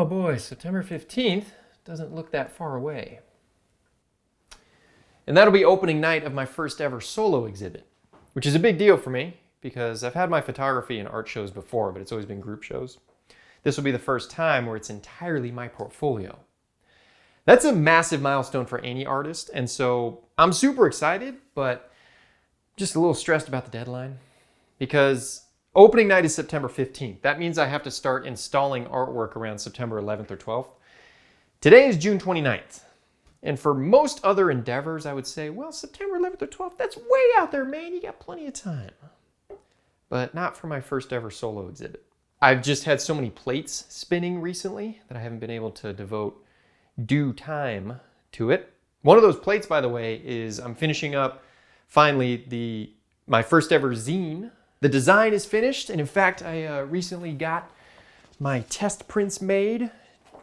Oh boy, September 15th doesn't look that far away. And that'll be opening night of my first ever solo exhibit, which is a big deal for me because I've had my photography and art shows before, but it's always been group shows. This will be the first time where it's entirely my portfolio. That's a massive milestone for any artist, and so I'm super excited, but just a little stressed about the deadline because opening night is September 15th. That means I have to start installing artwork around September 11th or 12th. Today is June 29th. And for most other endeavors, I would say, well, September 11th or 12th, that's way out there, man. You got plenty of time. But not for my first ever solo exhibit. I've just had so many plates spinning recently that I haven't been able to devote due time to it. One of those plates, by the way, is I'm finishing up finally my first ever zine. The design is finished, and in fact, I recently got my test prints made.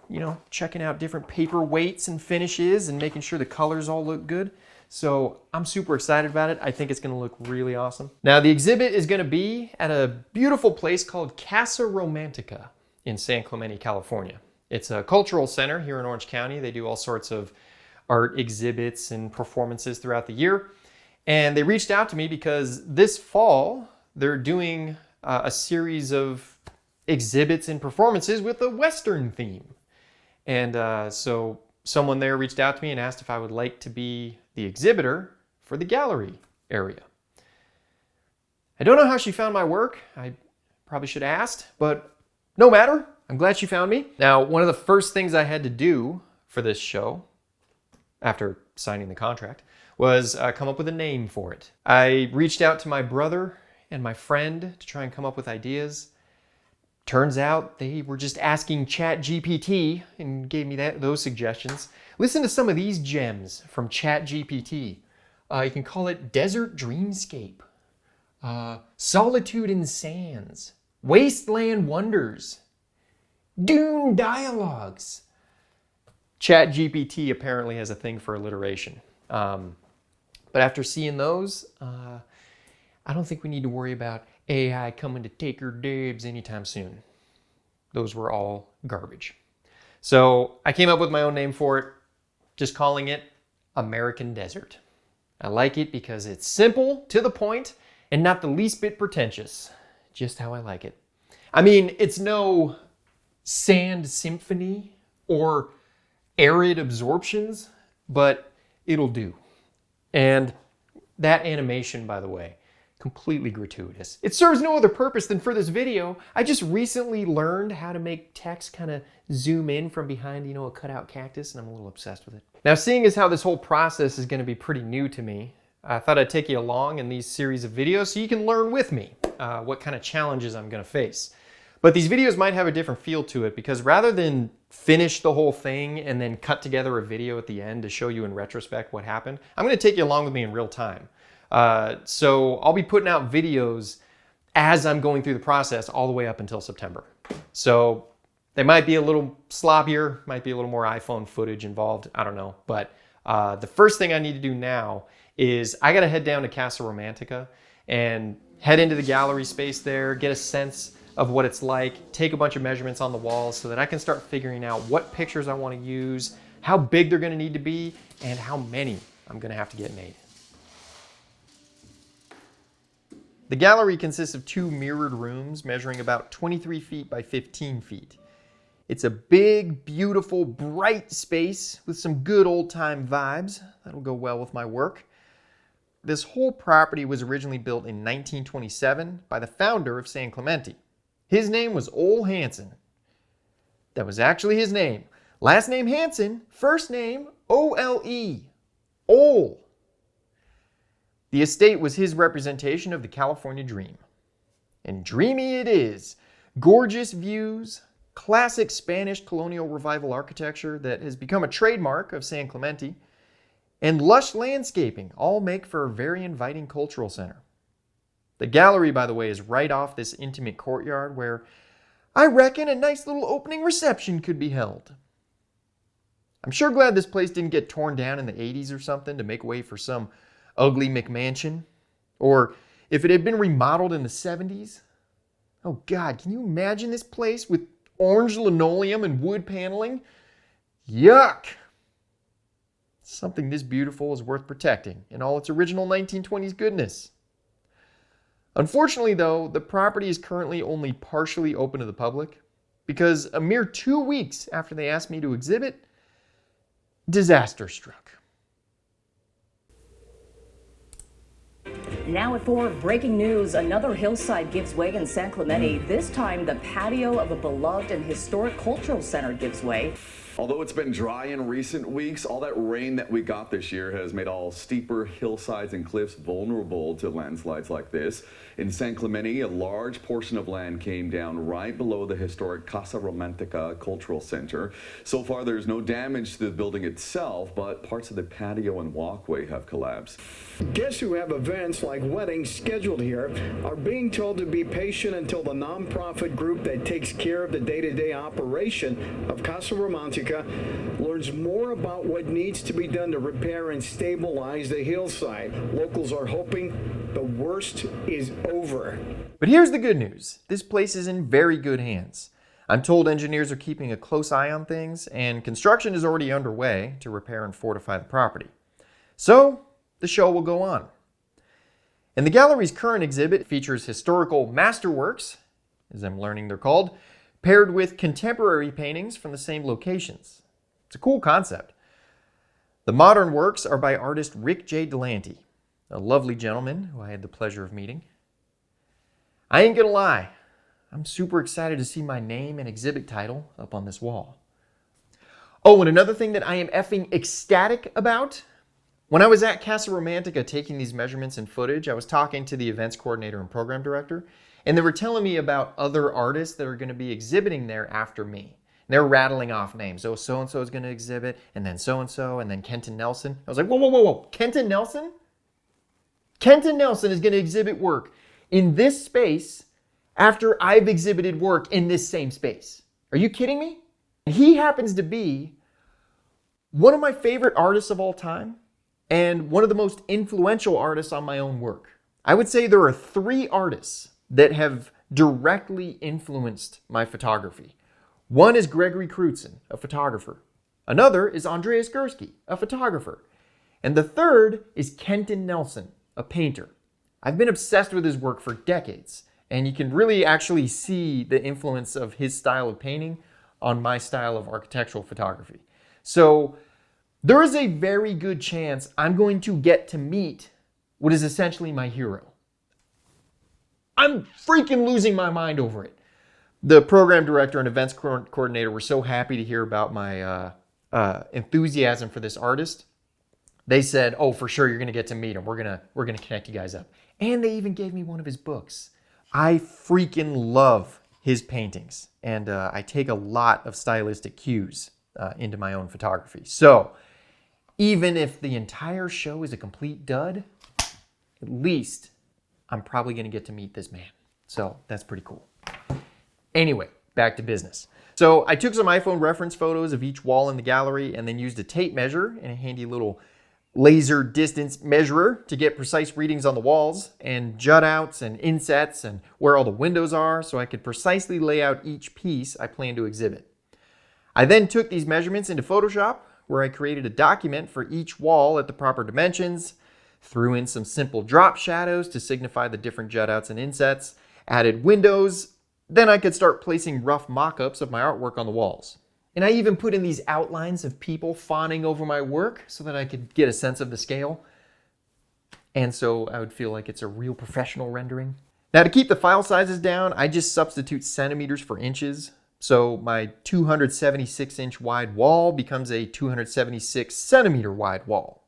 You know, checking out different paper weights and finishes and making sure the colors all look good. So I'm super excited about it. I think it's going to look really awesome. Now, the exhibit is going to be at a beautiful place called Casa Romantica in San Clemente, California. It's a cultural center here in Orange County. They do all sorts of art exhibits and performances throughout the year. And they reached out to me because this fall, they're doing a series of exhibits and performances with a Western theme. And so someone there reached out to me and asked if I would like to be the exhibitor for the gallery area. I don't know how she found my work. I probably should have asked, but no matter. I'm glad she found me. Now, one of the first things I had to do for this show, after signing the contract, was come up with a name for it. I reached out to my brother and my friend to try and come up with ideas. Turns out they were just asking ChatGPT and gave me those suggestions. Listen to some of these gems from ChatGPT. You can call it Desert Dreamscape, Solitude in Sands, Wasteland Wonders, Dune Dialogues. ChatGPT apparently has a thing for alliteration. But after seeing those, I don't think we need to worry about AI coming to take her dibs anytime soon. Those were all garbage. So I came up with my own name for it, just calling it American Desert. I like it because it's simple, to the point, and not the least bit pretentious. Just how I like it. I mean, it's no sand symphony or arid absorptions, but it'll do. And that animation, by the way, completely gratuitous. It serves no other purpose than for this video. I just recently learned how to make text kind of zoom in from behind, a cutout cactus, and I'm a little obsessed with it. Now, seeing as how this whole process is going to be pretty new to me, I thought I'd take you along in these series of videos so you can learn with me what kind of challenges I'm going to face. But these videos might have a different feel to it because rather than finish the whole thing and then cut together a video at the end to show you in retrospect what happened, I'm going to take you along with me in real time. So I'll be putting out videos as I'm going through the process all the way up until September. So they might be a little sloppier, might be a little more iPhone footage involved, I don't know. But the first thing I need to do now is I got to head down to Casa Romantica and head into the gallery space there, get a sense of what it's like, take a bunch of measurements on the walls so that I can start figuring out what pictures I want to use, how big they're going to need to be, and how many I'm going to have to get made. The gallery consists of 2 mirrored rooms measuring about 23 feet by 15 feet. It's a big, beautiful, bright space with some good old-time vibes. That'll go well with my work. This whole property was originally built in 1927 by the founder of San Clemente. His name was Ole Hansen. That was actually his name. Last name Hansen, first name O-L-E. Ole. The estate was his representation of the California dream. And dreamy it is. Gorgeous views, classic Spanish colonial revival architecture that has become a trademark of San Clemente, and lush landscaping all make for a very inviting cultural center. The gallery, by the way, is right off this intimate courtyard where I reckon a nice little opening reception could be held. I'm sure glad this place didn't get torn down in the 80s or something to make way for some ugly McMansion. Or if it had been remodeled in the 70s. Oh God, can you imagine this place with orange linoleum and wood paneling. Yuck! Something this beautiful is worth protecting in all its original 1920s goodness. Unfortunately, though, the property is currently only partially open to the public because a mere 2 weeks after they asked me to exhibit, disaster struck. Now at 4, breaking news. Another hillside gives way in San Clemente. This time, the patio of a beloved and historic cultural center gives way. Although it's been dry in recent weeks, all that rain that we got this year has made all steeper hillsides and cliffs vulnerable to landslides like this. In San Clemente, a large portion of land came down right below the historic Casa Romantica Cultural Center. So far, there's no damage to the building itself, but parts of the patio and walkway have collapsed. Guests who have events like weddings scheduled here are being told to be patient until the nonprofit group that takes care of the day-to-day operation of Casa Romantica learns more about what needs to be done to repair and stabilize the hillside. Locals are hoping the worst is over. But here's the good news. This place is in very good hands. I'm told engineers are keeping a close eye on things, and construction is already underway to repair and fortify the property. So, the show will go on. And the gallery's current exhibit features historical masterworks, as I'm learning they're called, paired with contemporary paintings from the same locations. It's a cool concept. The modern works are by artist Rick J. Delante, a lovely gentleman who I had the pleasure of meeting. I ain't gonna lie, I'm super excited to see my name and exhibit title up on this wall. Oh, and another thing that I am effing ecstatic about, when I was at Casa Romantica taking these measurements and footage, I was talking to the events coordinator and program director, and they were telling me about other artists that are going to be exhibiting there after me. And they were rattling off names. Oh, so-and-so is going to exhibit, and then so-and-so, and then Kenton Nelson. I was like, whoa, whoa, whoa, whoa, Kenton Nelson? Kenton Nelson is going to exhibit work in this space after I've exhibited work in this same space. Are you kidding me? He happens to be one of my favorite artists of all time and one of the most influential artists on my own work. I would say there are 3 artists that have directly influenced my photography. One is Gregory Crutzen, a photographer. Another is Andreas Gursky, a photographer. And the third is Kenton Nelson, a painter. I've been obsessed with his work for decades, and you can really actually see the influence of his style of painting on my style of architectural photography. So there is a very good chance I'm going to get to meet what is essentially my hero. I'm freaking losing my mind over it. The program director and events coordinator were so happy to hear about my enthusiasm for this artist. They said, "Oh, for sure, you're going to get to meet him. We're gonna connect you guys up." And they even gave me one of his books. I freaking love his paintings, and I take a lot of stylistic cues into my own photography. So, even if the entire show is a complete dud, at least I'm probably going to get to meet this man. So that's pretty cool. Anyway, back to business. So I took some iPhone reference photos of each wall in the gallery and then used a tape measure and a handy little laser distance measurer to get precise readings on the walls and jut outs and insets and where all the windows are so I could precisely lay out each piece I plan to exhibit. I then took these measurements into Photoshop, where I created a document for each wall at the proper dimensions, threw in some simple drop shadows to signify the different jut outs and insets, added windows, then I could start placing rough mock-ups of my artwork on the walls. And I even put in these outlines of people fawning over my work so that I could get a sense of the scale. And so I would feel like it's a real professional rendering. Now to keep the file sizes down, I just substitute centimeters for inches. So my 276 inch wide wall becomes a 276 centimeter wide wall.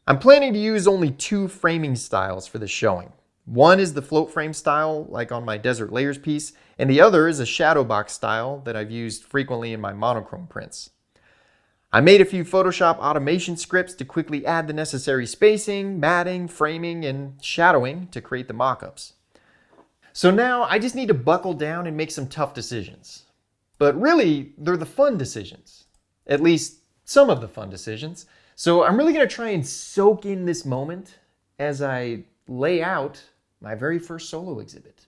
I'm planning to use only 2 framing styles for this showing. One is the float frame style, like on my Desert Layers piece, and the other is a shadow box style that I've used frequently in my monochrome prints. I made a few Photoshop automation scripts to quickly add the necessary spacing, matting, framing, and shadowing to create the mock-ups. So now I just need to buckle down and make some tough decisions. But really, they're the fun decisions. At least some of the fun decisions. So I'm really going to try and soak in this moment as I lay out my very first solo exhibit.